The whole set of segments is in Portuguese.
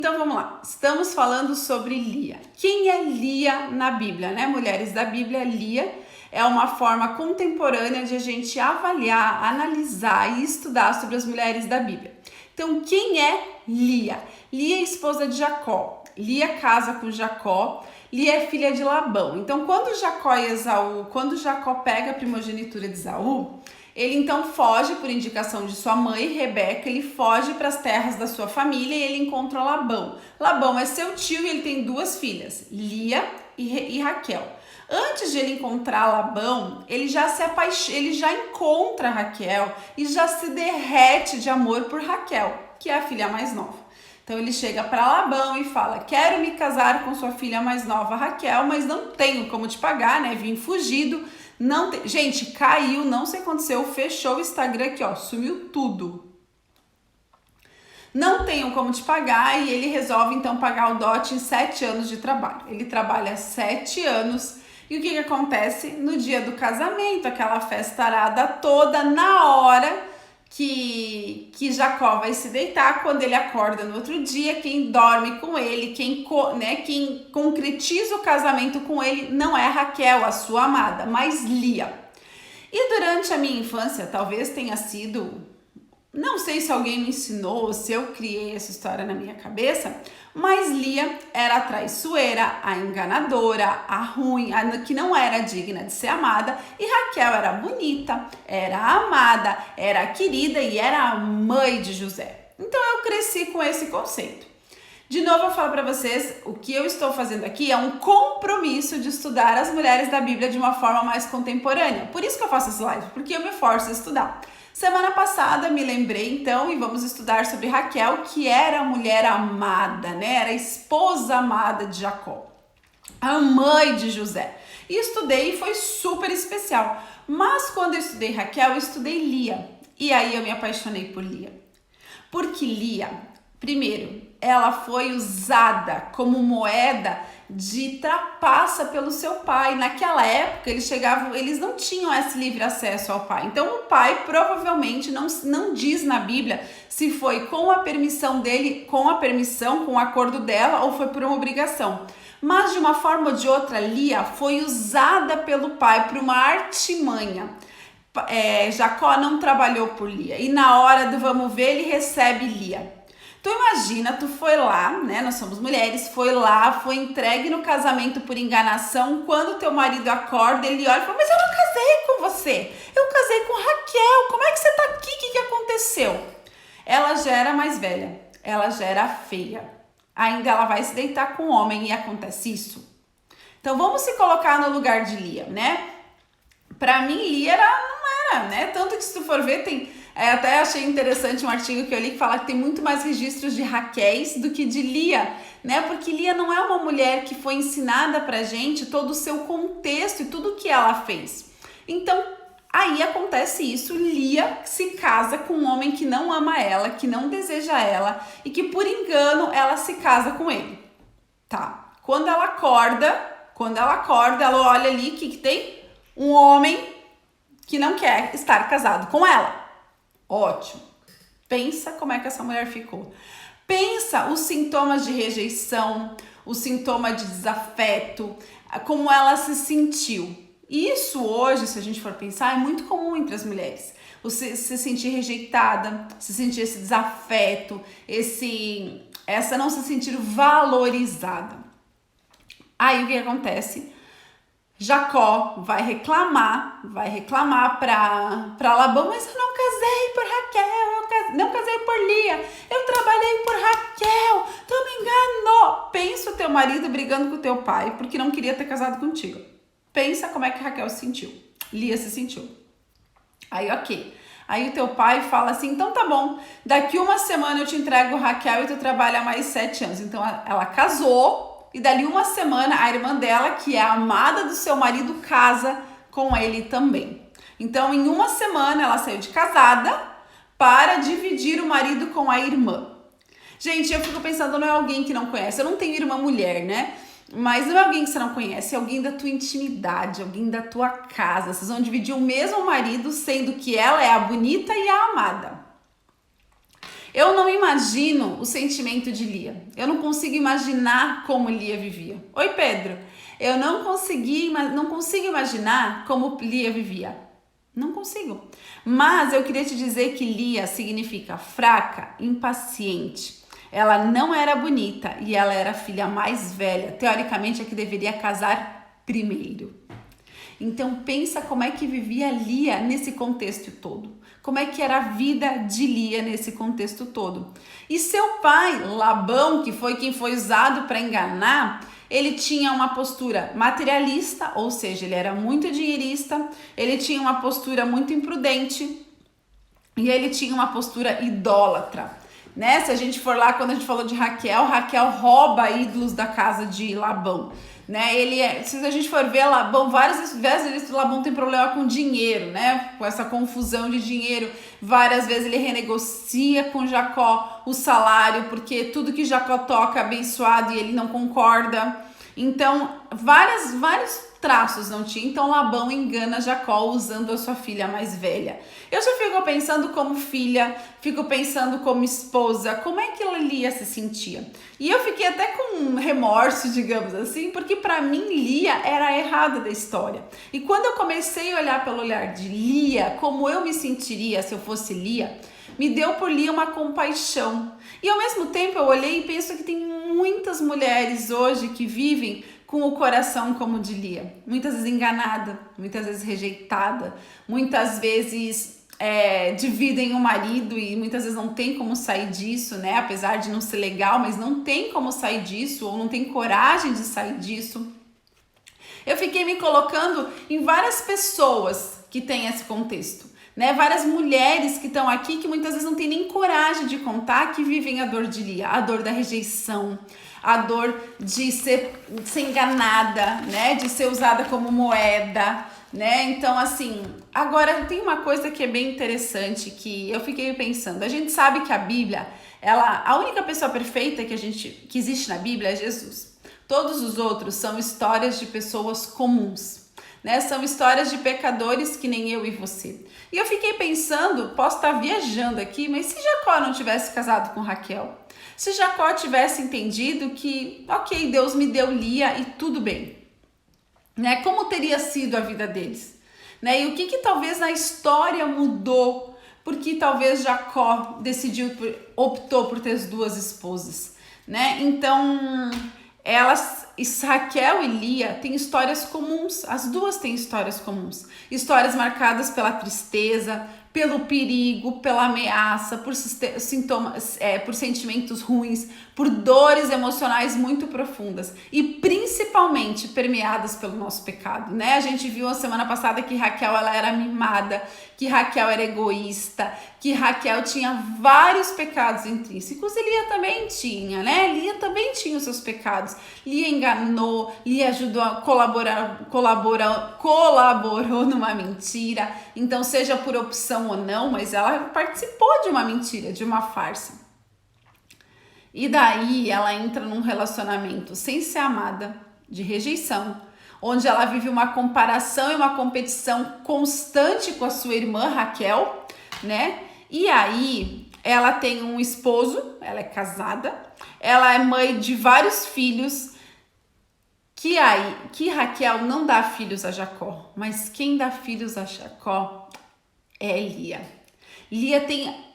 Então vamos lá, estamos falando sobre Lia. Quem é Lia na Bíblia, né? Mulheres da Bíblia, Lia é uma forma contemporânea de a gente avaliar, analisar e estudar sobre as mulheres da Bíblia. Então quem é Lia? Lia é esposa de Jacó. Lia casa com Jacó. Lia é filha de Labão. Então quando Jacó pega a primogenitura de Esaú, ele então foge por indicação de sua mãe, Rebeca, ele foge para as terras da sua família e ele encontra Labão. Labão é seu tio e ele tem duas filhas, Lia e Raquel. Antes de ele encontrar Labão, ele já encontra Raquel e já se derrete de amor por Raquel, que é a filha mais nova. Então ele chega para Labão e fala: quero me casar com sua filha mais nova, Raquel, mas não tenho como te pagar, né? Vim fugido. Gente, caiu, não sei o que aconteceu, fechou o Instagram aqui, ó, sumiu tudo. Não tenho como te pagar e ele resolve então pagar o dote em 7 anos de trabalho. Ele trabalha 7 anos e o que acontece? No dia do casamento, aquela festa arada toda, na hora que Jacó vai se deitar, quando ele acorda no outro dia, quem dorme com ele, quem concretiza o casamento com ele não é Raquel, a sua amada, mas Lia. E durante a minha infância, talvez tenha sido, não sei se alguém me ensinou ou se eu criei essa história na minha cabeça, mas Lia era a traiçoeira, a enganadora, a ruim, a que não era digna de ser amada, e Raquel era bonita, era amada, era querida e era a mãe de José. Então eu cresci com esse conceito. De novo eu falo para vocês, o que eu estou fazendo aqui é um compromisso de estudar as mulheres da Bíblia de uma forma mais contemporânea. Por isso que eu faço essa live, porque eu me forço a estudar. Semana passada me lembrei então e vamos estudar sobre Raquel, que era a mulher amada, né? Era a esposa amada de Jacó, a mãe de José. E estudei e foi super especial. Mas quando eu estudei Raquel, eu estudei Lia. E aí eu me apaixonei por Lia. Porque Lia, primeiro, ela foi usada como moeda de trapaça pelo seu pai. Naquela época, eles não tinham esse livre acesso ao pai. Então, o pai provavelmente não diz na Bíblia se foi com a permissão dele, com o acordo dela, ou foi por uma obrigação. Mas, de uma forma ou de outra, Lia foi usada pelo pai por uma artimanha. Jacó não trabalhou por Lia. E na hora do vamos ver, ele recebe Lia. Então imagina, tu foi lá, né, nós somos mulheres, foi entregue no casamento por enganação, quando teu marido acorda, ele olha e fala: mas eu não casei com você, eu casei com Raquel, como é que você tá aqui, o que aconteceu? Ela já era mais velha, ela já era feia, ainda ela vai se deitar com um homem e acontece isso. Então vamos se colocar no lugar de Lia, né? Pra mim Lia não era, né, tanto que se tu for ver até achei interessante um artigo que eu li que fala que tem muito mais registros de Raquéis do que de Lia, né? Porque Lia não é uma mulher que foi ensinada pra gente todo o seu contexto e tudo o que ela fez. Então, aí acontece isso, Lia se casa com um homem que não ama ela, que não deseja ela e que por engano ela se casa com ele, tá? Quando ela acorda, ela olha ali que tem um homem que não quer estar casado com ela. Ótimo. Pensa como é que essa mulher ficou. Pensa os sintomas de rejeição, o sintoma de desafeto, como ela se sentiu. Isso hoje, se a gente for pensar, é muito comum entre as mulheres. Você se sentir rejeitada, se sentir esse desafeto, essa não se sentir valorizada. Aí o que acontece? Jacó vai reclamar para Labão: mas eu não casei por Raquel, não casei por Lia, eu trabalhei por Raquel, tu me enganou. Pensa o teu marido brigando com o teu pai porque não queria ter casado contigo. Pensa como é que Raquel se sentiu, Lia se sentiu. Aí ok, aí o teu pai fala assim: então tá bom, daqui uma semana eu te entrego Raquel e tu trabalha mais 7 anos. Então ela casou. E dali uma semana, a irmã dela, que é a amada do seu marido, casa com ele também. Então, em uma semana, ela saiu de casada para dividir o marido com a irmã. Gente, eu fico pensando, não é alguém que não conhece. Eu não tenho irmã mulher, né? Mas não é alguém que você não conhece, é alguém da tua intimidade, alguém da tua casa. Vocês vão dividir o mesmo marido, sendo que ela é a bonita e a amada. Eu não imagino o sentimento de Lia. Eu não consigo imaginar como Lia vivia. Oi, Pedro. Eu não consigo imaginar como Lia vivia. Não consigo. Mas eu queria te dizer que Lia significa fraca, impaciente. Ela não era bonita e ela era a filha mais velha. Teoricamente, a que deveria casar primeiro. Então pensa como é que vivia Lia nesse contexto todo. Como é que era a vida de Lia nesse contexto todo. E seu pai, Labão, que foi quem foi usado para enganar, ele tinha uma postura materialista, ou seja, ele era muito dinheirista, ele tinha uma postura muito imprudente e ele tinha uma postura idólatra. Né? Se a gente for lá, quando a gente falou de Raquel, Raquel rouba ídolos da casa de Labão. Né? Se a gente for ver Labão, várias vezes Labão tem problema com dinheiro, né? Com essa confusão de dinheiro. Várias vezes ele renegocia com Jacó o salário, porque tudo que Jacó toca é abençoado e ele não concorda. Então, vários traços não tinha. Então, Labão engana Jacó usando a sua filha mais velha. Eu já fico pensando como filha, fico pensando como esposa, como é que Lia se sentia. E eu fiquei até com remorso, digamos assim, porque para mim Lia era a errada da história. E quando eu comecei a olhar pelo olhar de Lia, como eu me sentiria se eu fosse Lia, me deu por Lia uma compaixão. E ao mesmo tempo eu olhei e penso que tem muitas mulheres hoje que vivem com o coração como de Lia. Muitas vezes enganada, muitas vezes rejeitada, muitas vezes dividem o marido e muitas vezes não tem como sair disso, né? Apesar de não ser legal, mas não tem como sair disso ou não tem coragem de sair disso. Eu fiquei me colocando em várias pessoas que têm esse contexto. Né, várias mulheres que estão aqui que muitas vezes não tem nem coragem de contar que vivem a dor de Lia, a dor da rejeição, a dor de ser enganada, né, de ser usada como moeda, né? Então assim, agora tem uma coisa que é bem interessante que eu fiquei pensando. A gente sabe que a Bíblia, a única pessoa perfeita que existe na Bíblia é Jesus. Todos os outros são histórias de pessoas comuns. Né? São histórias de pecadores que nem eu e você. E eu fiquei pensando, posso estar viajando aqui, mas se Jacó não tivesse casado com Raquel, se Jacó tivesse entendido que, ok, Deus me deu Lia e tudo bem, né? Como teria sido a vida deles? Né? E o que talvez na história mudou, porque talvez Jacó optou por ter as duas esposas, né? Então, Raquel e Lia têm histórias comuns, as duas têm histórias comuns, histórias marcadas pela tristeza, pelo perigo, pela ameaça, por sintomas, por sentimentos ruins, por dores emocionais muito profundas e principalmente permeadas pelo nosso pecado, né? A gente viu a semana passada que Raquel ela era mimada, que Raquel era egoísta, que Raquel tinha vários pecados intrínsecos e Lia também tinha, né? Lia também tinha os seus pecados. Lia enganou, Lia ajudou a colaborou numa mentira. Então, seja por opção ou não, mas ela participou de uma mentira, de uma farsa. E daí ela entra num relacionamento sem ser amada, de rejeição, onde ela vive uma comparação e uma competição constante com a sua irmã Raquel, né? E aí ela tem um esposo, ela é casada, ela é mãe de vários filhos, que Raquel não dá filhos a Jacó, mas quem dá filhos a Jacó é Lia.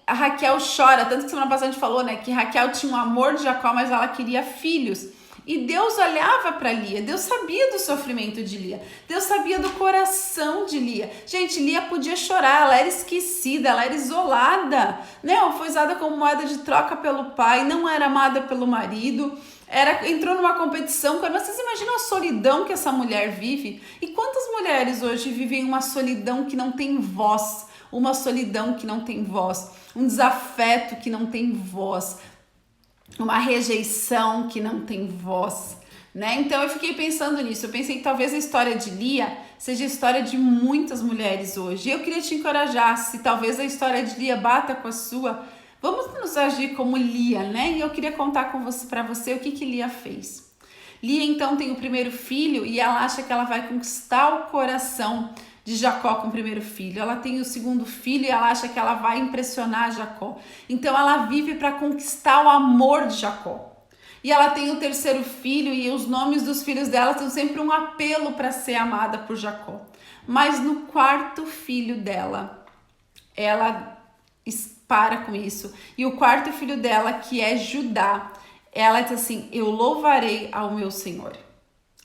A Raquel chora, tanto que semana passada a gente falou, né, que Raquel tinha um amor de Jacó, mas ela queria filhos. E Deus olhava para Lia, Deus sabia do sofrimento de Lia, Deus sabia do coração de Lia. Gente, Lia podia chorar, ela era esquecida, ela era isolada, né? Ela foi usada como moeda de troca pelo pai, não era amada pelo marido, entrou numa competição. Vocês imaginam a solidão que essa mulher vive? E quantas mulheres hoje vivem uma solidão que não tem voz, uma solidão que não tem voz, um desafeto que não tem voz, uma rejeição que não tem voz, né? Então eu fiquei pensando nisso, eu pensei que talvez a história de Lia seja a história de muitas mulheres hoje. E eu queria te encorajar, se talvez a história de Lia bata com a sua, vamos nos agir como Lia, né? E eu queria contar para você o que Lia fez. Lia então tem o primeiro filho e ela acha que ela vai conquistar o coração de Jacó com o primeiro filho. Ela tem o segundo filho e ela acha que ela vai impressionar Jacó. Então ela vive para conquistar o amor de Jacó. E ela tem o terceiro filho e os nomes dos filhos dela são sempre um apelo para ser amada por Jacó. Mas no quarto filho dela, ela para com isso. E o quarto filho dela, que é Judá, ela diz assim: eu louvarei ao meu Senhor.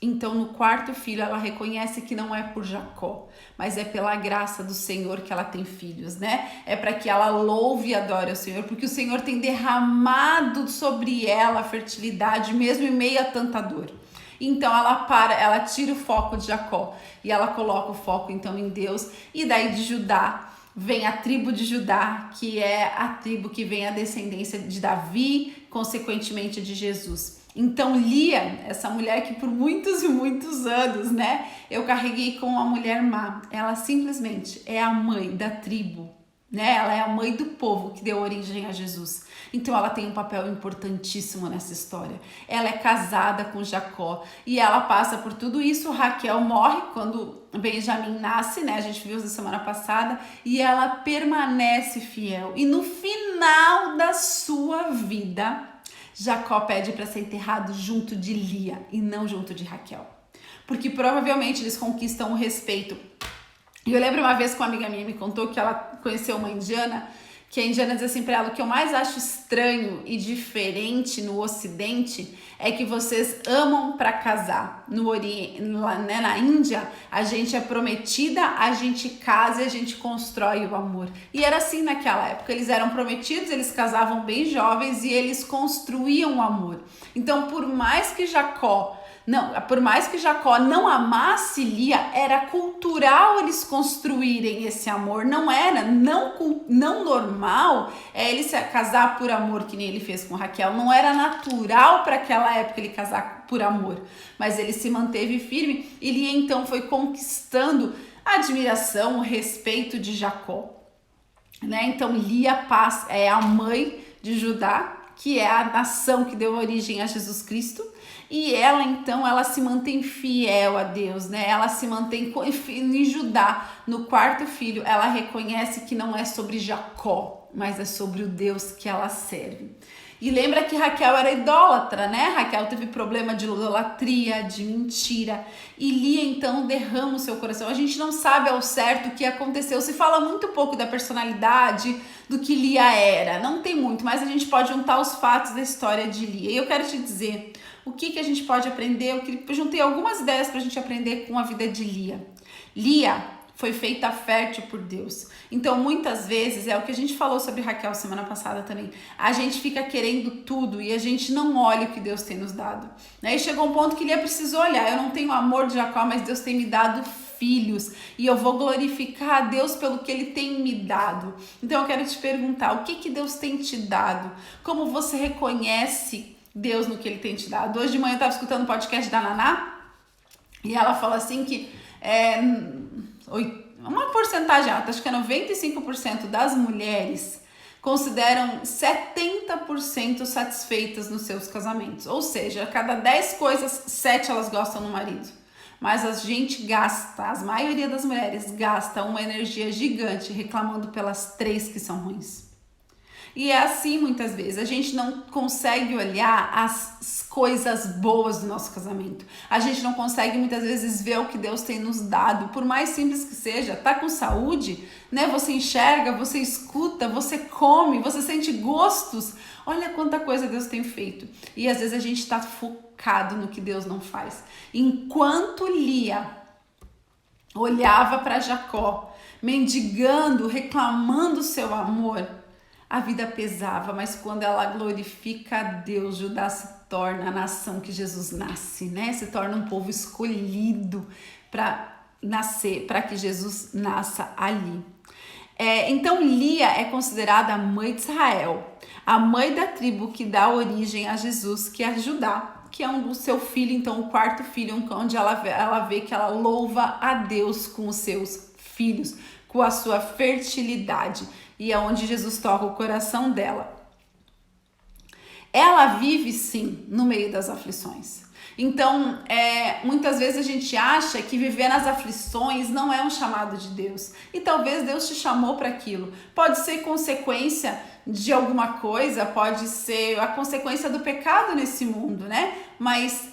Então, no quarto filho, ela reconhece que não é por Jacó, mas é pela graça do Senhor que ela tem filhos, né? É para que ela louve e adore ao Senhor, porque o Senhor tem derramado sobre ela a fertilidade, mesmo em meio a tanta dor. Então, ela tira o foco de Jacó e ela coloca o foco, então, em Deus. E daí de Judá, vem a tribo de Judá, que é a tribo que vem a descendência de Davi, consequentemente de Jesus. Então Lia, essa mulher que por muitos e muitos anos, né, eu carreguei como uma mulher má, ela simplesmente é a mãe da tribo, né? Ela é a mãe do povo que deu origem a Jesus. Então ela tem um papel importantíssimo nessa história. Ela é casada com Jacó e ela passa por tudo isso. Raquel morre quando Benjamim nasce, né? A gente viu isso semana passada, e ela permanece fiel. E no final da sua vida, Jacó pede para ser enterrado junto de Lia e não junto de Raquel, porque provavelmente eles conquistam o respeito. E eu lembro uma vez que uma amiga minha me contou que ela conheceu uma indiana, que a indiana diz assim para ela: o que eu mais acho estranho e diferente no Ocidente é que vocês amam para casar. No Oriente, né, na Índia, a gente é prometida, a gente casa e a gente constrói o amor. E era assim naquela época, eles eram prometidos, eles casavam bem jovens e eles construíam o amor. Então, por mais que Jacó não amasse Lia, era cultural eles construírem esse amor. Não normal ele se casar por amor, que nem ele fez com Raquel. Não era natural para aquela época ele casar por amor, mas ele se manteve firme e Lia então foi conquistando a admiração, o respeito de Jacó, né? Então Lia é a mãe de Judá, que é a nação que deu origem a Jesus Cristo. E ela, então, ela se mantém fiel a Deus, né? Ela se mantém em Judá. No quarto filho, ela reconhece que não é sobre Jacó, mas é sobre o Deus que ela serve. E lembra que Raquel era idólatra, né? Raquel teve problema de idolatria, de mentira. E Lia, então, derrama o seu coração. A gente não sabe ao certo o que aconteceu. Se fala muito pouco da personalidade, do que Lia era. Não tem muito, mas a gente pode juntar os fatos da história de Lia. E eu quero te dizer o que a gente pode aprender. Eu juntei algumas ideias para a gente aprender com a vida de Lia. Lia foi feita fértil por Deus. Então, muitas vezes, é o que a gente falou sobre Raquel semana passada também, a gente fica querendo tudo e a gente não olha o que Deus tem nos dado. E chegou um ponto que Lia precisou olhar: eu não tenho o amor de Jacó, mas Deus tem me dado filhos e eu vou glorificar a Deus pelo que Ele tem me dado. Então, eu quero te perguntar: o que Deus tem te dado? Como você reconhece Deus no que Ele tem te dado? Hoje de manhã eu estava escutando o podcast da Naná e ela fala assim que uma porcentagem alta, acho que é 95% das mulheres consideram 70% satisfeitas nos seus casamentos. Ou seja, a cada 10 coisas, 7 elas gostam no marido. Mas a gente a maioria das mulheres gasta uma energia gigante reclamando pelas 3 que são ruins. E é assim muitas vezes, a gente não consegue olhar as coisas boas do nosso casamento. A gente não consegue muitas vezes ver o que Deus tem nos dado, por mais simples que seja. Tá com saúde, né? Você enxerga, você escuta, você come, você sente gostos. Olha quanta coisa Deus tem feito. E às vezes a gente tá focado no que Deus não faz. Enquanto Lia olhava para Jacó, mendigando, reclamando seu amor, a vida pesava, mas quando ela glorifica a Deus, Judá se torna a nação que Jesus nasce, né? Se torna um povo escolhido para nascer, para que Jesus nasça ali. Então Lia é considerada a mãe de Israel, a mãe da tribo que dá origem a Jesus, que é Judá, que é o seu filho, então o quarto filho, onde ela vê que ela louva a Deus com os seus filhos, com a sua fertilidade. E é onde Jesus toca o coração dela. Ela vive sim no meio das aflições. Então, muitas vezes a gente acha que viver nas aflições não é um chamado de Deus. E talvez Deus te chamou para aquilo. Pode ser consequência de alguma coisa, pode ser a consequência do pecado nesse mundo, né? Mas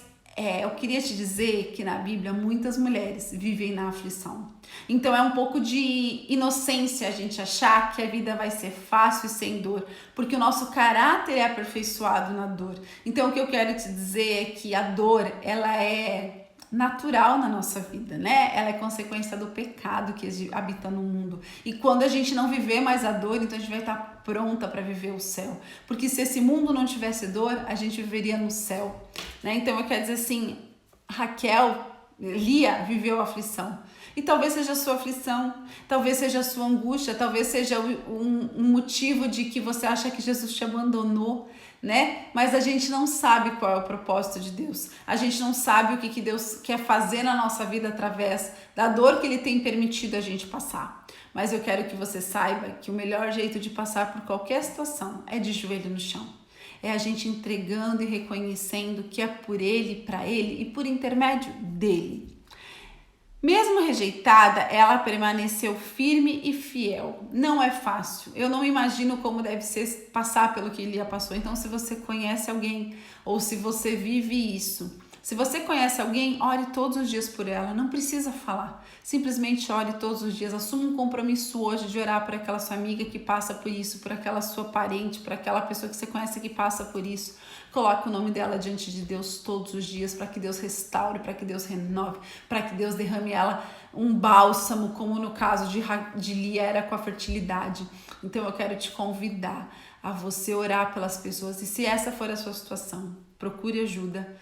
eu queria te dizer que na Bíblia muitas mulheres vivem na aflição. Então é um pouco de inocência a gente achar que a vida vai ser fácil e sem dor, porque o nosso caráter é aperfeiçoado na dor. Então o que eu quero te dizer é que a dor, ela é natural na nossa vida, né? Ela é consequência do pecado que habita no mundo. E quando a gente não viver mais a dor, então a gente vai estar pronta para viver o céu. Porque se esse mundo não tivesse dor, a gente viveria no céu, né? Então eu quero dizer assim, Lia viveu a aflição. E talvez seja a sua aflição, talvez seja a sua angústia, talvez seja um motivo de que você acha que Jesus te abandonou, né? Mas a gente não sabe qual é o propósito de Deus. A gente não sabe o que Deus quer fazer na nossa vida através da dor que Ele tem permitido a gente passar. Mas eu quero que você saiba que o melhor jeito de passar por qualquer situação é de joelho no chão. É a gente entregando e reconhecendo que é por Ele, para Ele e por intermédio dEle. Mesmo rejeitada, ela permaneceu firme e fiel. Não é fácil. Eu não imagino como deve ser passar pelo que Lia passou. Então, se você conhece alguém ou se você vive isso, se você conhece alguém, ore todos os dias por ela. Não precisa falar. Simplesmente ore todos os dias. Assuma um compromisso hoje de orar por aquela sua amiga que passa por isso, por aquela sua parente, por aquela pessoa que você conhece que passa por isso. Coloque o nome dela diante de Deus todos os dias para que Deus restaure, para que Deus renove, para que Deus derrame ela um bálsamo, como no caso de Lia era com a fertilidade. Então eu quero te convidar a você orar pelas pessoas. E se essa for a sua situação, procure ajuda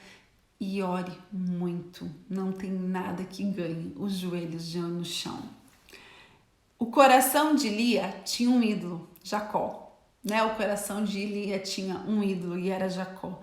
e ore muito. Não tem nada que ganhe os joelhos já no chão. O coração de Lia tinha um ídolo, Jacó. Né? O coração de Lia tinha um ídolo e era Jacó.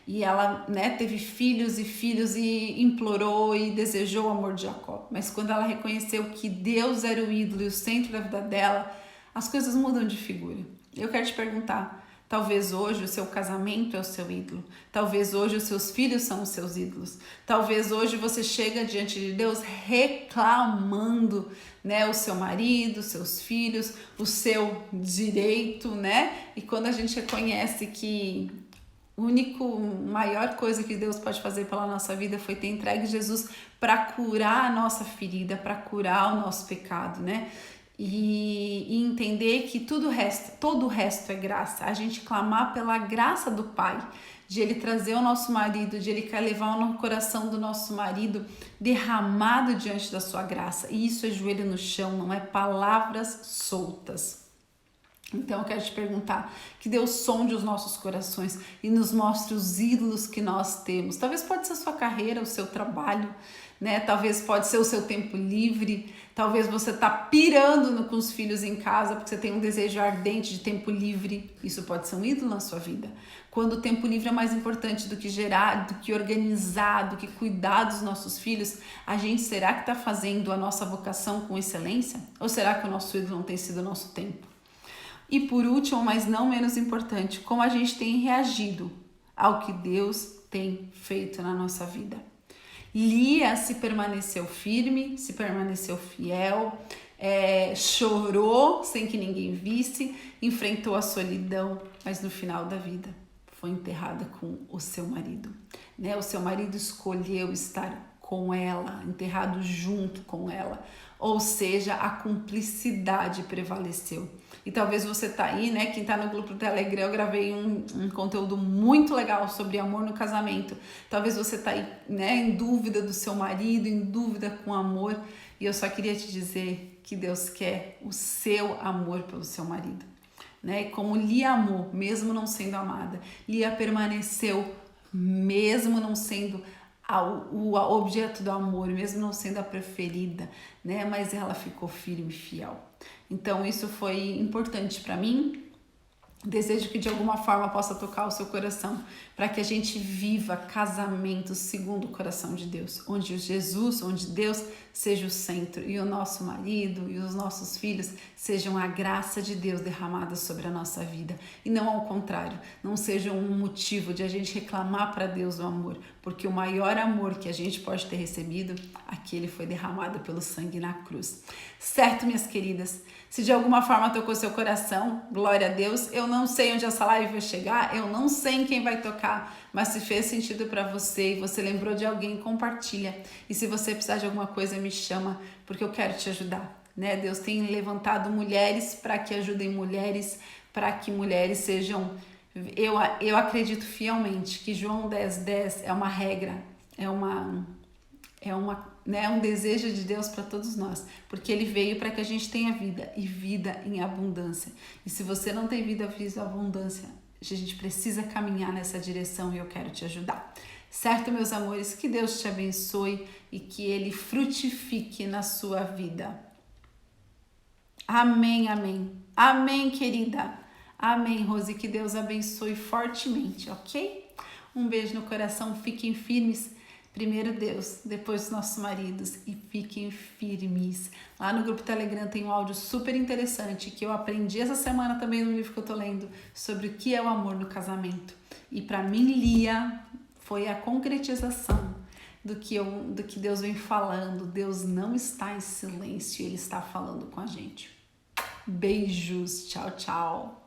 E ela, né, teve filhos e implorou e desejou o amor de Jacó. Mas quando ela reconheceu que Deus era o ídolo e o centro da vida dela, as coisas mudam de figura. Eu quero te perguntar, talvez hoje o seu casamento é o seu ídolo. Talvez hoje os seus filhos são os seus ídolos. Talvez hoje você chega diante de Deus reclamando, né, o seu marido, os seus filhos, o seu direito, né? E quando a gente reconhece que maior coisa que Deus pode fazer pela nossa vida foi ter entregue Jesus para curar a nossa ferida, para curar o nosso pecado, né? E entender que todo o resto é graça. A gente clamar pela graça do Pai, de Ele trazer o nosso marido, de Ele levar no coração do nosso marido derramado diante da sua graça. E isso é joelho no chão, não é palavras soltas. Então eu quero te perguntar, que Deus sonde os nossos corações e nos mostre os ídolos que nós temos. Talvez pode ser a sua carreira, o seu trabalho, né? Talvez pode ser o seu tempo livre, talvez você está pirando com os filhos em casa porque você tem um desejo ardente de tempo livre. Isso pode ser um ídolo na sua vida. Quando o tempo livre é mais importante do que gerar, do que organizar, do que cuidar dos nossos filhos, a gente será que está fazendo a nossa vocação com excelência? Ou será que o nosso ídolo não tem sido o nosso tempo? E por último, mas não menos importante, como a gente tem reagido ao que Deus tem feito na nossa vida. Lia se permaneceu firme, se permaneceu fiel, chorou sem que ninguém visse, enfrentou a solidão, mas no final da vida foi enterrada com o seu marido. Né? O seu marido escolheu estar com ela, enterrado junto com ela. Ou seja, a cumplicidade prevaleceu. E talvez você tá aí, né? Quem tá no grupo do Telegram, eu gravei um conteúdo muito legal sobre amor no casamento. Talvez você tá aí, né, em dúvida do seu marido, em dúvida com amor. E eu só queria te dizer que Deus quer o seu amor pelo seu marido. Né? E como Lia amou, mesmo não sendo amada. Lia permaneceu, mesmo não sendo o objeto do amor, mesmo não sendo a preferida, né? Mas ela ficou firme e fiel. Então isso foi importante para mim Desejo que de alguma forma possa tocar o seu coração, para que a gente viva casamentos segundo o coração de Deus, onde Jesus, onde Deus seja o centro e o nosso marido e os nossos filhos sejam a graça de Deus derramada sobre a nossa vida e não ao contrário, não sejam um motivo de a gente reclamar para Deus o amor, porque o maior amor que a gente pode ter recebido, aquele foi derramado pelo sangue na cruz. Certo, minhas queridas? Se de alguma forma tocou seu coração, glória a Deus. Eu não sei onde essa live vai chegar, eu não sei em quem vai tocar, mas se fez sentido para você e você lembrou de alguém, compartilha. E se você precisar de alguma coisa, me chama, porque eu quero te ajudar, né? Deus tem levantado mulheres para que ajudem mulheres, para que mulheres sejam... Eu acredito fielmente que João 10:10 é uma regra, é um desejo de Deus para todos nós, porque Ele veio para que a gente tenha vida e vida em abundância. E se você não tem vida em abundância, a gente precisa caminhar nessa direção e eu quero te ajudar. Certo, meus amores? Que Deus te abençoe e que Ele frutifique na sua vida. Amém, amém. Amém, querida. Amém, Rose. Que Deus abençoe fortemente, ok? Um beijo no coração. Fiquem firmes. Primeiro Deus, depois os nossos maridos, e fiquem firmes. Lá no grupo Telegram tem um áudio super interessante que eu aprendi essa semana também no livro que eu tô lendo sobre o que é o amor no casamento. E para mim, Lia, foi a concretização do que Deus vem falando. Deus não está em silêncio, Ele está falando com a gente. Beijos, tchau, tchau.